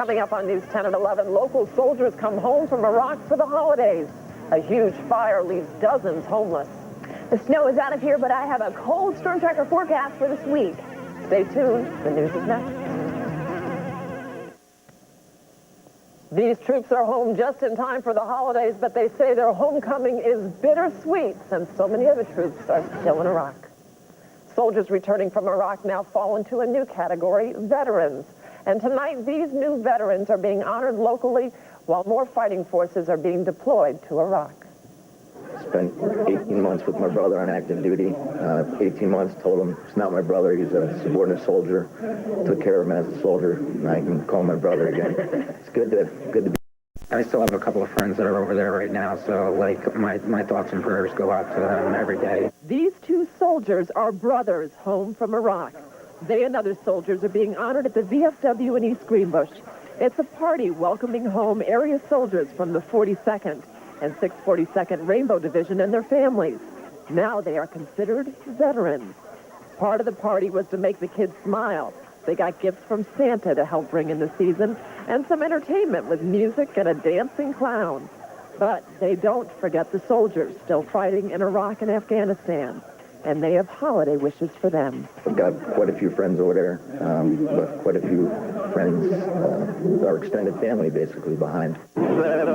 Coming up on News 10 at 11, local soldiers come home from Iraq for the holidays. A huge fire leaves dozens homeless. The snow is out of here, but I have a cold storm tracker forecast for this week. Stay tuned. The news is next. These troops are home just in time for the holidays, but they say their homecoming is bittersweet since so many of the troops are still in Iraq. Soldiers returning from Iraq now fall into a new category, veterans. And tonight, these new veterans are being honored locally while more fighting forces are being deployed to Iraq. Spent 18 months with my brother on active duty. 18 months, told him it's not my brother, he's a subordinate soldier. Took care of him as a soldier, and I can call him my brother again. It's good to be. I still have a couple of friends that are over there right now, so like my thoughts and prayers go out to them every day. These two soldiers are brothers home from Iraq. They and other soldiers are being honored at the VFW in East Greenbush. It's a party welcoming home area soldiers from the 42nd and 642nd Rainbow Division and their families. Now they are considered veterans. Part of the party was to make the kids smile. They got gifts from Santa to help bring in the season and some entertainment with music and a dancing clown. But they don't forget the soldiers still fighting in Iraq and Afghanistan. And they have holiday wishes for them. I've got quite a few friends over there, but quite a few friends, our extended family basically behind. That,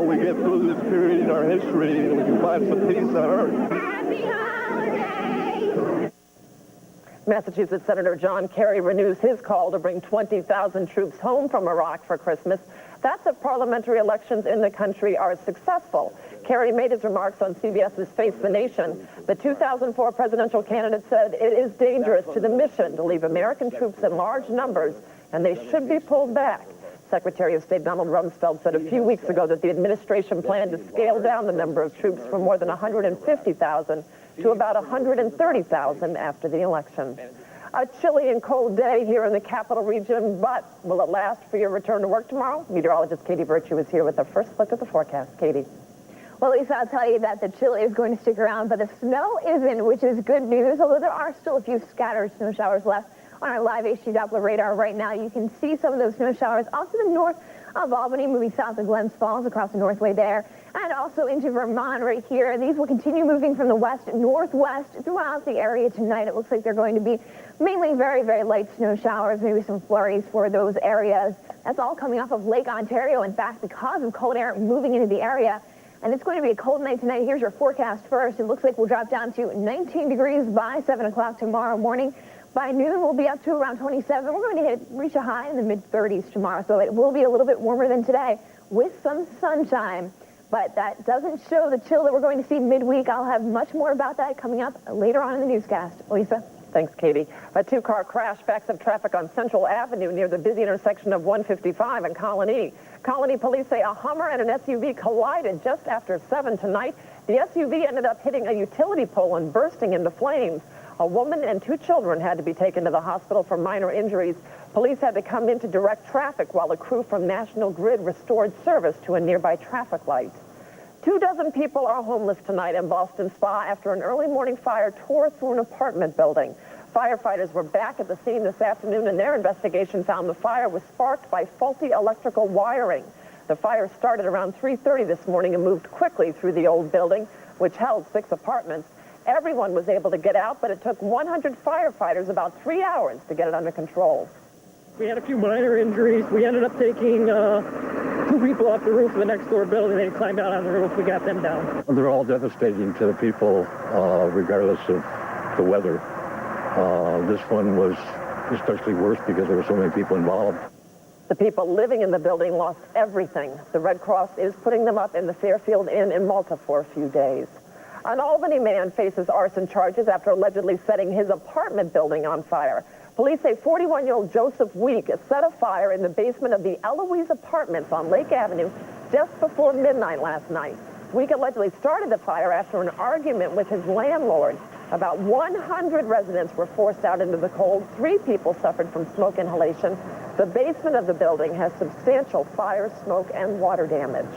we get through this period in our history and we can find some peace on earth. Happy holidays! Massachusetts Senator John Kerry renews his call to bring 20,000 troops home from Iraq for Christmas. That's if parliamentary elections in the country are successful. Kerry made his remarks on CBS's Face the Nation. The 2004 presidential candidate said it is dangerous to the mission to leave American troops in large numbers, and they should be pulled back. Secretary of State Donald Rumsfeld said a few weeks ago that the administration planned to scale down the number of troops from more than 150,000 to about 130,000 after the election. A chilly and cold day here in the capital region, but will it last for your return to work tomorrow? Meteorologist Katie Virtue is here with the first look at the forecast. Katie. Well, Lisa, I'll tell you that the chill is going to stick around, but the snow isn't, which is good news, although there are still a few scattered snow showers left on our live HD Doppler radar right now. You can see some of those snow showers off to the north of Albany, moving south of Glens Falls across the Northway there, and also into Vermont right here. These will continue moving from the west northwest throughout the area tonight. It looks like they're going to be mainly very, very light snow showers, maybe some flurries for those areas. That's all coming off of Lake Ontario, in fact, because of cold air moving into the area. And it's going to be a cold night tonight. Here's your forecast first. It looks like we'll drop down to 19 degrees by 7 o'clock tomorrow morning. By noon, we'll be up to around 27. We're going to reach a high in the mid-30s tomorrow, so it will be a little bit warmer than today with some sunshine. But that doesn't show the chill that we're going to see midweek. I'll have much more about that coming up later on in the newscast. Lisa? Thanks, Katie. A two-car crash backs up traffic on Central Avenue near the busy intersection of 155 and Colony. Colony police say a Hummer and an SUV collided just after 7 tonight. The SUV ended up hitting a utility pole and bursting into flames. A woman and 2 children had to be taken to the hospital for minor injuries. Police had to come in to direct traffic while a crew from National Grid restored service to a nearby traffic light. 24 people are homeless tonight in Boston Spa after an early morning fire tore through an apartment building. Firefighters were back at the scene this afternoon, and their investigation found the fire was sparked by faulty electrical wiring. The fire started around 3:30 this morning and moved quickly through the old building, which held 6 apartments. Everyone was able to get out, but it took 100 firefighters about 3 hours to get it under control. We had a few minor injuries. We ended up taking 2 people off the roof of the next door building. They climbed out on the roof. We got them down. They're all devastating to the people, regardless of the weather. This one was especially worse because there were so many people involved. The people living in the building lost everything. The Red Cross is putting them up in the Fairfield Inn in Malta for a few days. An Albany man faces arson charges after allegedly setting his apartment building on fire. Police say 41-year-old Joseph Week set a fire in the basement of the Eloise Apartments on Lake Avenue just before midnight last night. Week allegedly started the fire after an argument with his landlord. About 100 residents were forced out into the cold. 3 people suffered from smoke inhalation. The basement of the building has substantial fire, smoke, and water damage.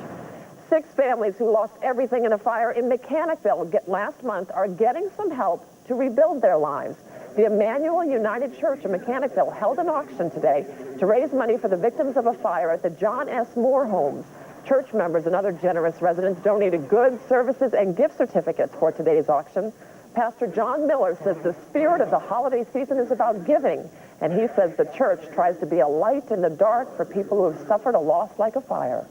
6 families who lost everything in a fire in Mechanicville last month are getting some help to rebuild their lives. The Emmanuel United Church in Mechanicville held an auction today to raise money for the victims of a fire at the John S. Moore homes. Church members and other generous residents donated goods, services, and gift certificates for today's auction. Pastor John Miller says the spirit of the holiday season is about giving, and he says the church tries to be a light in the dark for people who have suffered a loss like a fire.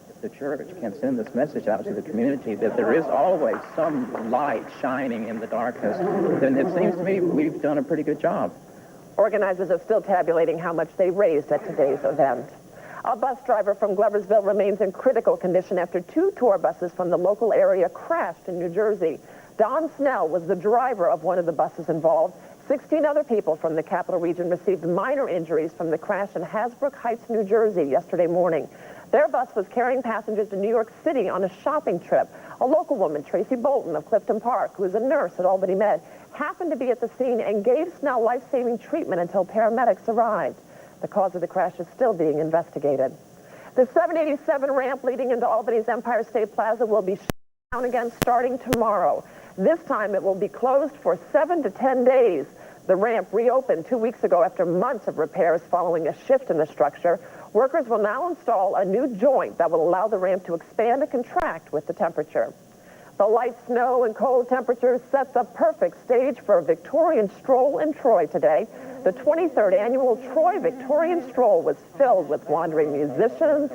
If the church can send this message out to the community that there is always some light shining in the darkness, then it seems to me we've done a pretty good job. Organizers are still tabulating how much they raised at today's event. A bus driver from Gloversville remains in critical condition after 2 tour buses from the local area crashed in New Jersey. Don Snell was the driver of one of the buses involved. 16 other people from the Capital Region received minor injuries from the crash in Hasbrook Heights, New Jersey yesterday morning. Their bus was carrying passengers to New York City on a shopping trip. A local woman, Tracy Bolton of Clifton Park, who is a nurse at Albany Med, happened to be at the scene and gave Snell life-saving treatment until paramedics arrived. The cause of the crash is still being investigated. The 787 ramp leading into Albany's Empire State Plaza will be shut down again starting tomorrow. This time it will be closed for 7 to 10 days. The ramp reopened 2 weeks ago after months of repairs following a shift in the structure. Workers will now install a new joint that will allow the ramp to expand and contract with the temperature. The light snow and cold temperatures set the perfect stage for a Victorian stroll in Troy today. The 23rd annual Troy Victorian Stroll was filled with wandering musicians,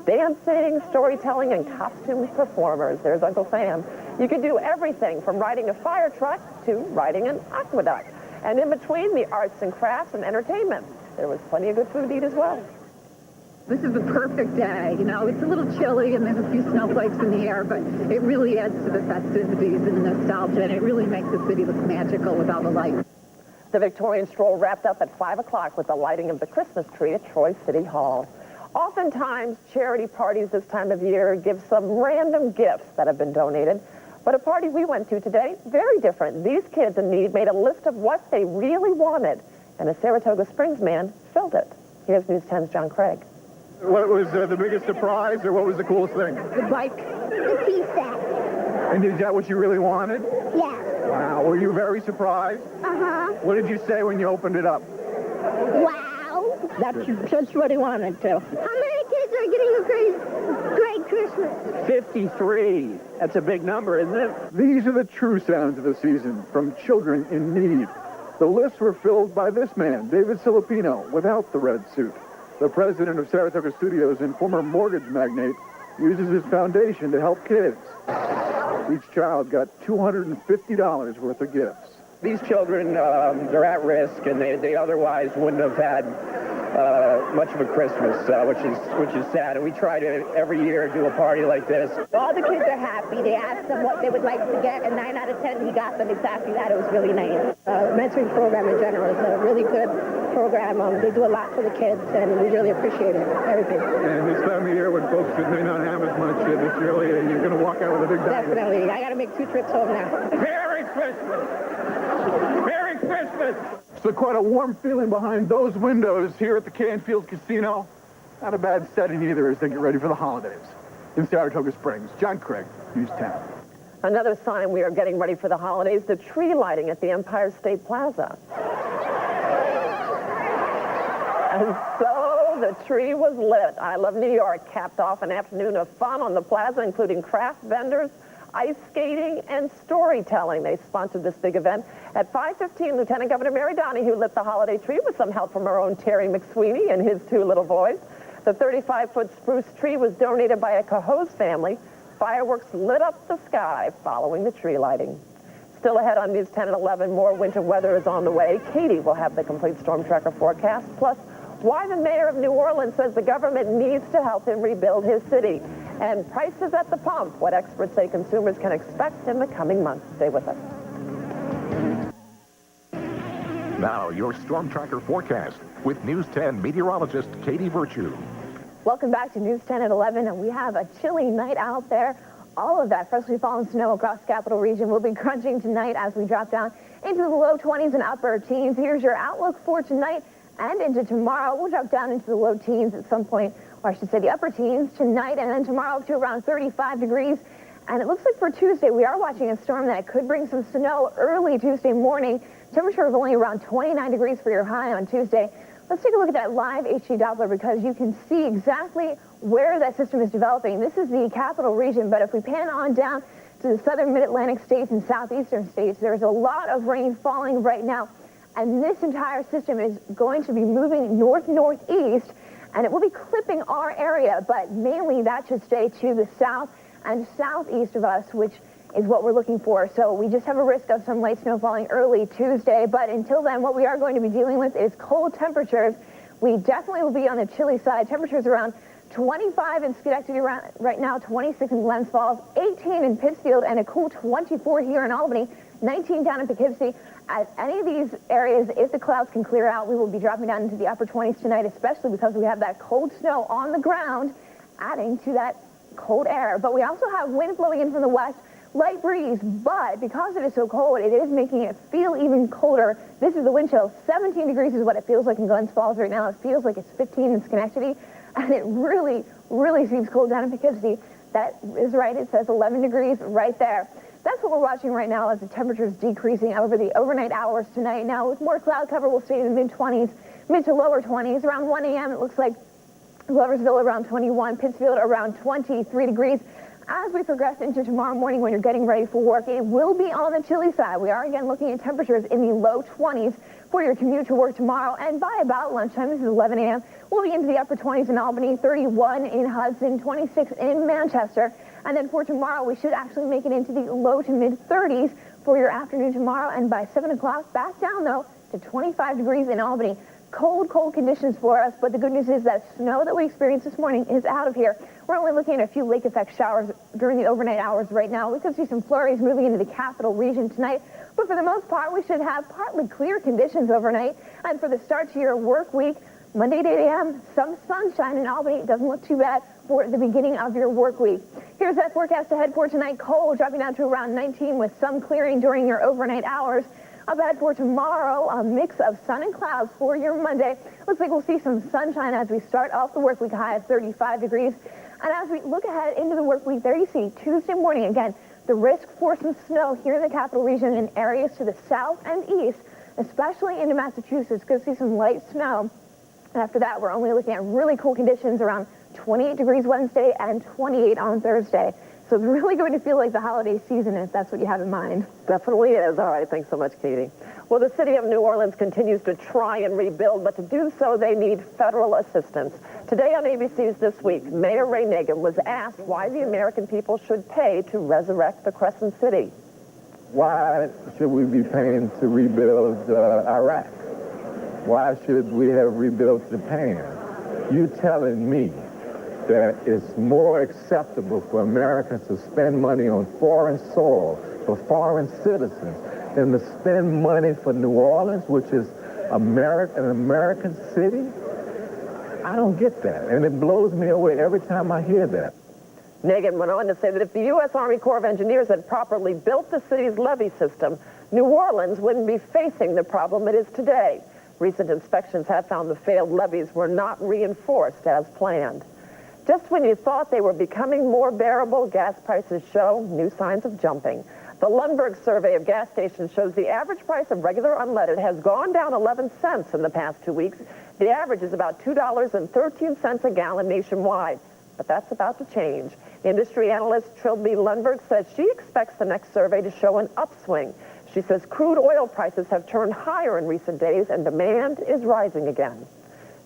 dancing, storytelling, and costumed performers. There's Uncle Sam. You can do everything from riding a fire truck to riding an aqueduct. And in between, the arts and crafts and entertainment. There was plenty of good food to eat as well. This is the perfect day. You know, it's a little chilly and there's a few snowflakes in the air, but it really adds to the festivities and the nostalgia, and it really makes the city look magical with all the lights. The Victorian Stroll wrapped up at 5 o'clock with the lighting of the Christmas tree at Troy City Hall. Oftentimes, charity parties this time of year give some random gifts that have been donated. But a party we went to today, very different. These kids in need made a list of what they really wanted, and a Saratoga Springs man filled it. Here's News 10's John Craig. What was the biggest surprise, or what was the coolest thing? The bike. The tea set. And is that what you really wanted? Yeah. Wow. Were you very surprised? Uh-huh. What did you say when you opened it up? Wow. That's just what he wanted to. How many kids are getting a great Christmas? 53. That's a big number, isn't it? These are the true sounds of the season from children in need. The lists were filled by this man, David Filipino, without the red suit. The president of Saratoga Studios and former mortgage magnate uses his foundation to help kids. Each child got $250 worth of gifts. These children, they're at risk, and they otherwise wouldn't have had much of a Christmas, which is sad. And we try to every year do a party like this. All the kids are happy. They asked them what they would like to get, and 9 out of 10 he got them exactly that. It was really nice. Mentoring program in general is a really good program. They do a lot for the kids, and we really appreciate it. Everything. And this time of year when folks may not have as much, it's really, you're going to walk out with a big bag. Definitely. I got to make 2 trips home now. Merry Christmas! Merry Christmas! So quite a warm feeling behind those windows here at the Canfield Casino. Not a bad setting either as they get ready for the holidays. In Saratoga Springs, John Craig, News 10. Another sign we are getting ready for the holidays, the tree lighting at the Empire State Plaza. And so the tree was lit. I Love New York capped off an afternoon of fun on the plaza, including craft vendors, ice skating, and storytelling. They sponsored this big event. At 5:15, Lieutenant Governor Mary Donahue lit the holiday tree with some help from our own Terry McSweeney and his 2 little boys. The 35-foot spruce tree was donated by a Cahoes family. Fireworks lit up the sky following the tree lighting. Still ahead on News 10 at 11, more winter weather is on the way. Katie will have the complete storm tracker forecast, plus why the mayor of New Orleans says the government needs to help him rebuild his city. And prices at the pump, what experts say consumers can expect in the coming months. Stay with us. Now, your Storm Tracker forecast with News 10 meteorologist Katie Virtue. Welcome back to News 10 at 11, and we have a chilly night out there. All of that freshly fallen snow across the Capital Region will be crunching tonight as we drop down into the low 20s and upper teens. Here's your outlook for tonight and into tomorrow. We'll drop down into the low teens at some point, or I should say the upper teens tonight, and then tomorrow up to around 35 degrees. And it looks like for Tuesday, we are watching a storm that could bring some snow early Tuesday morning. Temperature of only around 29 degrees for your high on Tuesday. Let's take a look at that live HD Doppler because you can see exactly where that system is developing. This is the capital region, but if we pan on down to the southern mid-Atlantic states and southeastern states, there's a lot of rain falling right now. And this entire system is going to be moving north-northeast, and it will be clipping our area, but mainly that should stay to the south and southeast of us, which is what we're looking for. So we just have a risk of some light snow falling early Tuesday, but until then, what we are going to be dealing with is cold temperatures. We definitely will be on the chilly side. Temperatures around 25 in Schenectady right now, 26 in Glens Falls, 18 in Pittsfield, and a cool 24 here in Albany, 19 down in Poughkeepsie. At any of these areas, if the clouds can clear out, we will be dropping down into the upper 20s tonight, especially because we have that cold snow on the ground, adding to that cold air. But we also have wind blowing in from the west, light breeze, but because it is so cold, it is making it feel even colder. This is the wind chill. 17 degrees is what it feels like in Glens Falls right now. It feels like it's 15 in Schenectady, and it really, really seems cold down in Poughkeepsie. That is right. It says 11 degrees right there. That's what we're watching right now as the temperature's decreasing over the overnight hours tonight. Now, with more cloud cover, we'll stay in the mid-20s, mid to lower 20s. Around 1 a.m., it looks like Gloversville around 21, Pittsfield around 23 degrees. As we progress into tomorrow morning when you're getting ready for work, it will be on the chilly side. We are again looking at temperatures in the low 20s for your commute to work tomorrow. And by about lunchtime, this is 11 a.m., we'll be into the upper 20s in Albany, 31 in Hudson, 26 in Manchester. And then for tomorrow, we should actually make it into the low to mid 30s for your afternoon tomorrow. And by 7 o'clock, back down, though, to 25 degrees in Albany. Cold, cold conditions for us, but the good news is that snow that we experienced this morning is out of here. We're only looking at a few lake effect showers during the overnight hours right now. We could see some flurries moving into the capital region tonight, but for the most part, we should have partly clear conditions overnight. And for the start to your work week, Monday at 8 a.m., some sunshine in Albany. It doesn't look too bad for the beginning of your work week. Here's that forecast ahead for tonight. Cold, dropping down to around 19 with some clearing during your overnight hours. Ahead for tomorrow, a mix of sun and clouds for your Monday. Looks like we'll see some sunshine as we start off the work week, high of 35 degrees. And as we look ahead into the work week, there you see Tuesday morning, again, the risk for some snow here in the capital region and areas to the south and east, especially into Massachusetts. Going to see some light snow. And after that, we're only looking at really cool conditions around 28 degrees Wednesday and 28 on Thursday. So it's really going to feel like the holiday season if that's what you have in mind. Definitely is. All right. Thanks so much, Katie. Well, the city of New Orleans continues to try and rebuild, but to do so, they need federal assistance. Today on ABC's This Week, Mayor Rene was asked why the American people should pay to resurrect the Crescent City. Why should we be paying to rebuild Iraq? Why should we have rebuilt Japan? You telling me that it's more acceptable for Americans to spend money on foreign soil, for foreign citizens, than to spend money for New Orleans, which is an American city? I don't get that, and it blows me away every time I hear that. Nagin went on to say that if the U.S. Army Corps of Engineers had properly built the city's levee system, New Orleans wouldn't be facing the problem it is today. Recent inspections have found the failed levees were not reinforced as planned. Just when you thought they were becoming more bearable, gas prices show new signs of jumping. The Lundberg survey of gas stations shows the average price of regular unleaded has gone down 11 cents in the past 2 weeks. The average is about $2.13 a gallon nationwide. But that's about to change. Industry analyst Trilby Lundberg says she expects the next survey to show an upswing. She says crude oil prices have turned higher in recent days and demand is rising again.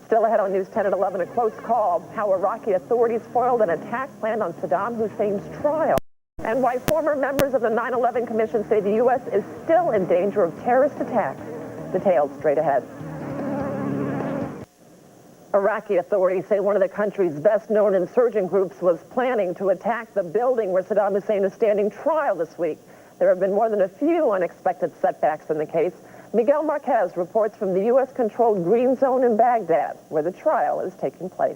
Still ahead on News 10 at 11, a close call. How Iraqi authorities foiled an attack planned on Saddam Hussein's trial. And why former members of the 9/11 Commission say the U.S. is still in danger of terrorist attacks. Details straight ahead. Iraqi authorities say one of the country's best-known insurgent groups was planning to attack the building where Saddam Hussein is standing trial this week. There have been more than a few unexpected setbacks in the case. Miguel Marquez reports from the U.S.-controlled Green Zone in Baghdad, where the trial is taking place.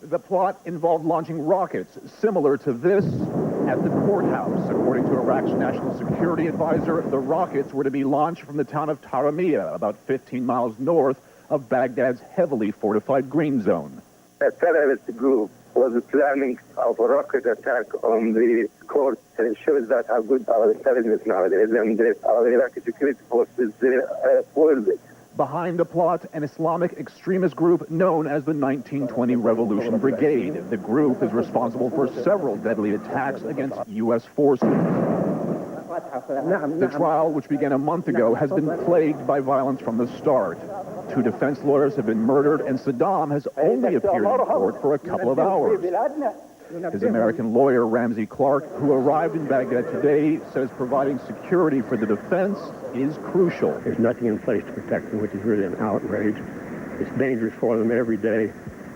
The plot involved launching rockets similar to this at the courthouse. According to Iraq's national security advisor, the rockets were to be launched from the town of Taramiyah, about 15 miles north of Baghdad's heavily fortified Green Zone. A terrorist group was planning of a rocket attack on the court, and it shows that how good our intelligence nowadays and our Iraqi security forces foiled it. Behind the plot, an Islamic extremist group known as the 1920 Revolution Brigade. The group is responsible for several deadly attacks against U.S. forces. The trial, which began a month ago, has been plagued by violence from the start. 2 defense lawyers have been murdered, and Saddam has only appeared in court for a couple of hours. His American lawyer, Ramsey Clark, who arrived in Baghdad today, says providing security for the defense is crucial. There's nothing in place to protect them, which is really an outrage. It's dangerous for them every day.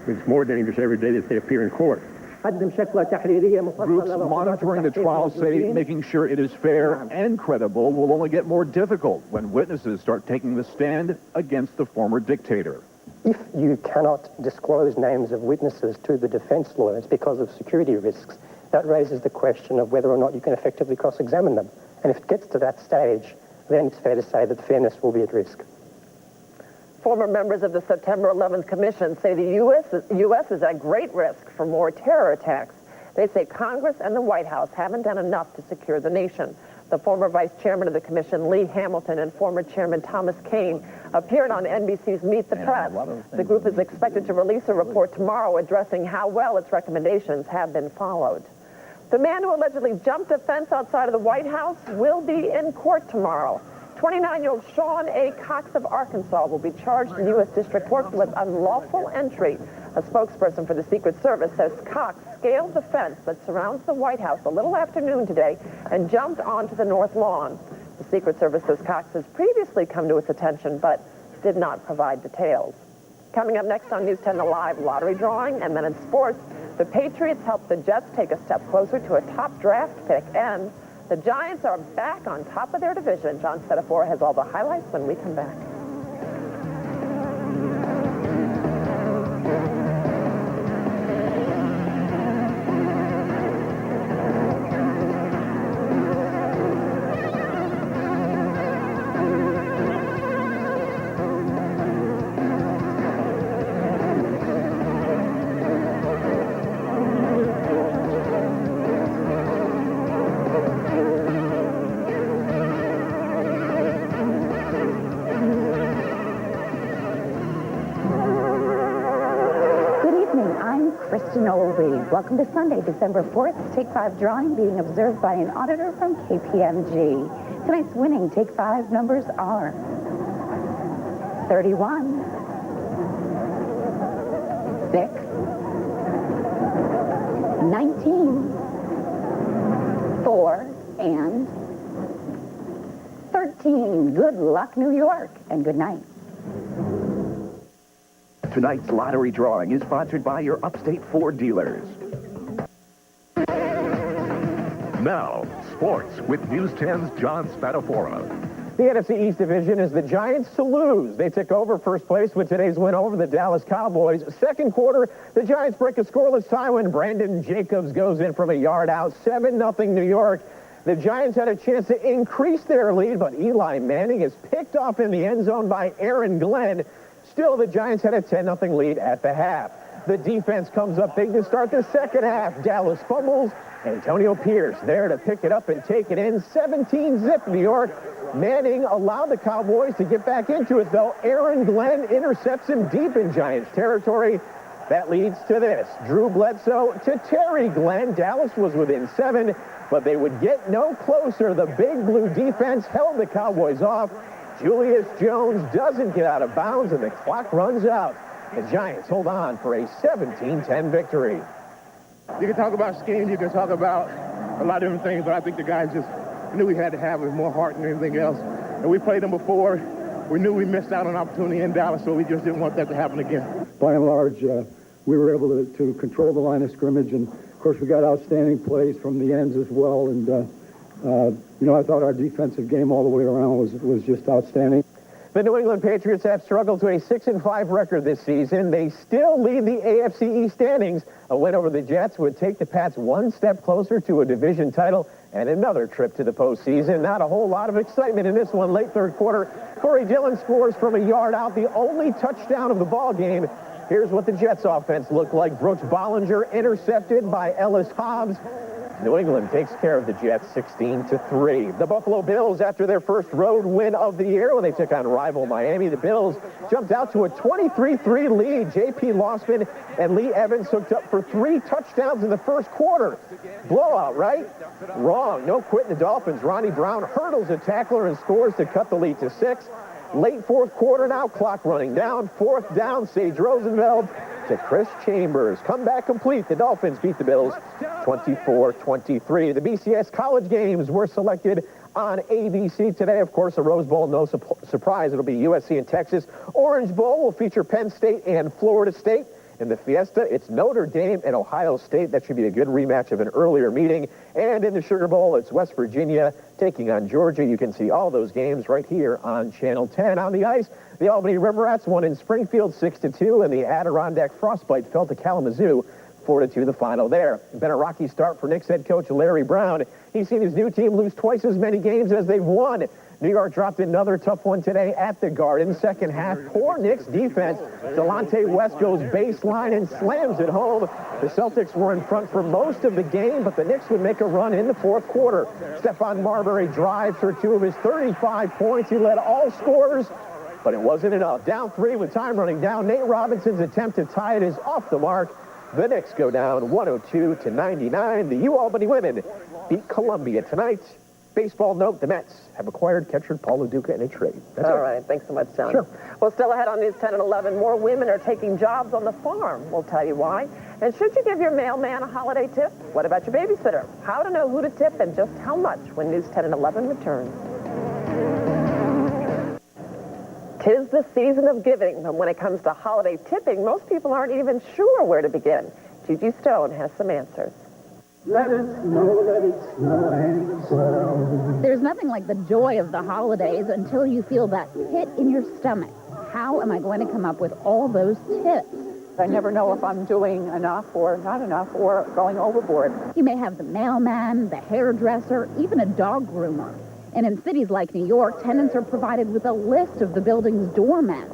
It's more dangerous every day that they appear in court. Groups monitoring the trial say making sure it is fair and credible will only get more difficult when witnesses start taking the stand against the former dictator. If you cannot disclose names of witnesses to the defense lawyers because of security risks, that raises the question of whether or not you can effectively cross-examine them. And if it gets to that stage, then it's fair to say that fairness will be at risk. Former members of the September 11th Commission say the U.S. is at great risk for more terror attacks. They say Congress and the White House haven't done enough to secure the nation. The former vice chairman of the commission, Lee Hamilton, and former chairman Thomas Kean appeared on NBC's Meet the Press. The group is expected to release a report tomorrow addressing how well its recommendations have been followed. The man who allegedly jumped a fence outside of the White House will be in court tomorrow. 29-year-old Sean A. Cox of Arkansas will be charged in U.S. District Court with unlawful entry. A spokesperson for the Secret Service says Cox scaled the fence that surrounds the White House a little after noon today and jumped onto the north lawn. The Secret Service says Cox has previously come to its attention but did not provide details. Coming up next on News 10, the live lottery drawing, and then in sports, the Patriots helped the Jets take a step closer to a top draft pick, and the Giants are back on top of their division. John Spadafora has all the highlights when we come back. Welcome to Sunday, December 4th, Take 5 drawing being observed by an auditor from KPMG. Tonight's winning Take 5 numbers are 31, 6, 19, 4, and 13. Good luck, New York, and good night. Tonight's lottery drawing is sponsored by your Upstate Ford dealers. Now, sports with News 10's John Spadafora. The NFC East Division is the Giants to lose. They took over first place with today's win over the Dallas Cowboys. Second quarter, the Giants break a scoreless tie when Brandon Jacobs goes in from a yard out. 7-0 New York. The Giants had a chance to increase their lead, but Eli Manning is picked off in the end zone by Aaron Glenn. Still, the Giants had a 10-0 lead at the half. The defense comes up big to start the second half. Dallas fumbles. Antonio Pierce there to pick it up and take it in. 17-zip New York. Manning allowed the Cowboys to get back into it, though. Aaron Glenn intercepts him deep in Giants territory. That leads to this. Drew Bledsoe to Terry Glenn. Dallas was within 7, but they would get no closer. The Big Blue defense held the Cowboys off. Julius Jones doesn't get out of bounds, and the clock runs out. The Giants hold on for a 17-10 victory. You can talk about schemes, you can talk about a lot of different things, but I think the guys just knew we had to have more heart than anything else. And we played them before. We knew we missed out on an opportunity in Dallas, so we just didn't want that to happen again. By and large, we were able to control the line of scrimmage, and of course we got outstanding plays from the ends as well. And you know, I thought our defensive game all the way around was just outstanding. The New England Patriots have struggled to a 6-5 record this season. They still lead the AFC East standings. A win over the Jets would take the Pats one step closer to a division title and another trip to the postseason. Not a whole lot of excitement in this one. Late third quarter, Corey Dillon scores from a yard out, the only touchdown of the ball game. Here's what the Jets offense looked like. Brooks Bollinger intercepted by Ellis Hobbs. New England takes care of the Jets 16-3. The Buffalo Bills, after their first road win of the year when they took on rival Miami, the Bills jumped out to a 23-3 lead. J.P. Lossman and Lee Evans hooked up for 3 touchdowns in the first quarter. Blowout, right? Wrong. No quitting the Dolphins. Ronnie Brown hurdles a tackler and scores to cut the lead to 6. Late fourth quarter now, clock running down. 4th down, Sage Rosenfeld to Chris Chambers. Comeback complete. The Dolphins beat the Bills 24-23. The BCS college games were selected on ABC today. Of course, the Rose Bowl, no surprise. It'll be USC and Texas. Orange Bowl will feature Penn State and Florida State. In the Fiesta, it's Notre Dame and Ohio State. That should be a good rematch of an earlier meeting. And in the Sugar Bowl, it's West Virginia taking on Georgia. You can see all those games right here on Channel 10. On the ice, the Albany River Rats won in Springfield 6-2, and the Adirondack Frostbite fell to Kalamazoo 4-2 the final there. Been a rocky start for Knicks head coach Larry Brown. He's seen his new team lose twice as many games as they've won. New York dropped another tough one today at the Garden. Second half, poor Knicks defense. Delonte West goes baseline and slams it home. The Celtics were in front for most of the game, but the Knicks would make a run in the fourth quarter. Stephon Marbury drives for 2 of his 35 points. He led all scorers, but it wasn't enough. Down 3 with time running down. Nate Robinson's attempt to tie it is off the mark. The Knicks go down 102-99. The UAlbany women beat Columbia tonight. Baseball note, the Mets have acquired catcher Paul Lo Duca in a trade. That's all right. Thanks so much, John. Sure. Well, still ahead on News 10 and 11, more women are taking jobs on the farm. We'll tell you why. And should you give your mailman a holiday tip? What about your babysitter? How to know who to tip and just how much when News 10 and 11 returns. 'Tis the season of giving, but when it comes to holiday tipping, most people aren't even sure where to begin. Gigi Stone has some answers. Let it snow, and so. There's nothing like the joy of the holidays until you feel that pit in your stomach. How am I going to come up with all those tips? I never know if I'm doing enough or not enough or going overboard. You may have the mailman, the hairdresser, even a dog groomer. And in cities like New York, tenants are provided with a list of the building's doormen.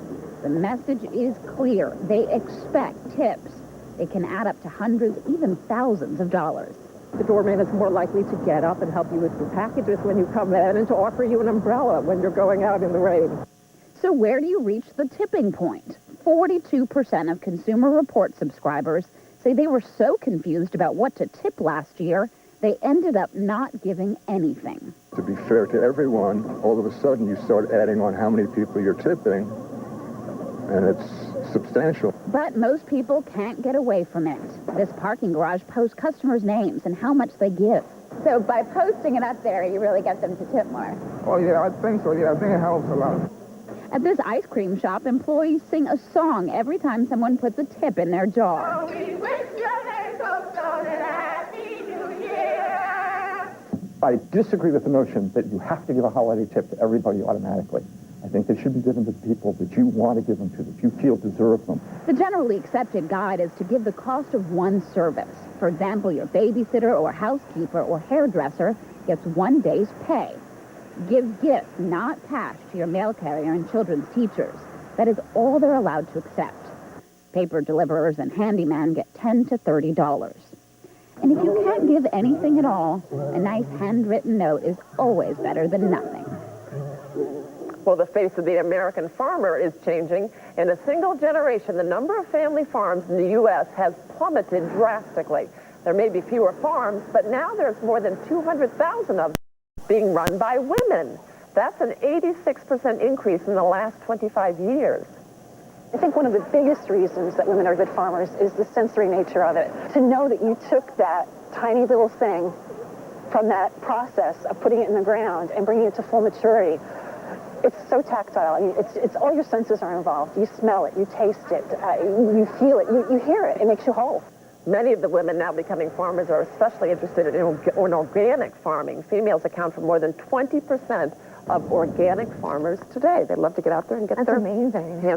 The message is clear. They expect tips. It can add up to hundreds, even thousands of dollars. The doorman is more likely to get up and help you with your packages when you come in and to offer you an umbrella when you're going out in the rain. So where do you reach the tipping point? 42% of Consumer Report subscribers say they were so confused about what to tip last year, they ended up not giving anything. To be fair to everyone, all of a sudden you start adding on how many people you're tipping, and it's substantial. But most people can't get away from it. This parking garage posts customers' names and how much they give. So by posting it up there, you really get them to tip more. Oh, yeah, I think so. Yeah, I think it helps a lot. At this ice cream shop, employees sing a song every time someone puts a tip in their jar. Oh, we wish you a Merry Christmas and Happy New Year. I disagree with the notion that you have to give a holiday tip to everybody automatically. I think they should be given to people that you want to give them to, that you feel deserve them. The generally accepted guide is to give the cost of one service. For example, your babysitter or housekeeper or hairdresser gets 1 day's pay. Give gifts, not cash, to your mail carrier and children's teachers. That is all they're allowed to accept. Paper deliverers and handyman get $10 to $30. And if you can't give anything at all, a nice handwritten note is always better than nothing. Well, the face of the American farmer is changing. In a single generation, the number of family farms in the U.S. has plummeted drastically. There may be fewer farms, but now there's more than 200,000 of them being run by women. That's an 86% increase in the last 25 years. I think one of the biggest reasons that women are good farmers is the sensory nature of it. To know that you took that tiny little thing from that process of putting it in the ground and bringing it to full maturity, it's so tactile. I mean, it's all your senses are involved. You smell it, you taste it, you feel it, you hear it. It makes you whole. Many of the women now becoming farmers are especially interested in organic farming. Females account for more than 20% of organic farmers today. They love to get out there and get their hands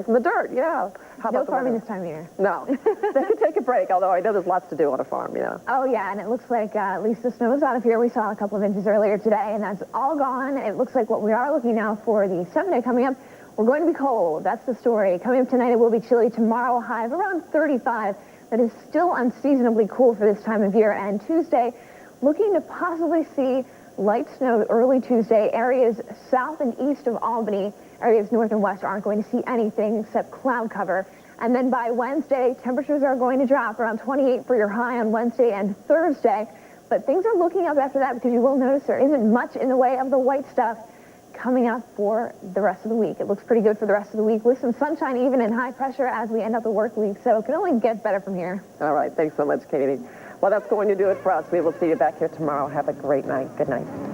in the dirt. Yeah. How about farming this time of year. No. They could take a break, although I know there's lots to do on a farm, yeah. Oh, yeah, and it looks like at least the snow's out of here. We saw a couple of inches earlier today, and that's all gone. It looks like what we are looking now for the Sunday coming up, we're going to be cold. That's the story. Coming up tonight, it will be chilly. Tomorrow, a high of around 35. That is still unseasonably cool for this time of year. And Tuesday, looking to possibly see light snow early Tuesday. Areas south and east of Albany, areas north and west aren't going to see anything except cloud cover. And then by Wednesday, temperatures are going to drop around 28 for your high on Wednesday and Thursday. But things are looking up after that because you will notice there isn't much in the way of the white stuff coming up for the rest of the week. It looks pretty good for the rest of the week with some sunshine even in high pressure as we end up the work week. So it can only get better from here. All right. Thanks so much, Katie. Well, that's going to do it for us. We will see you back here tomorrow. Have a great night. Good night.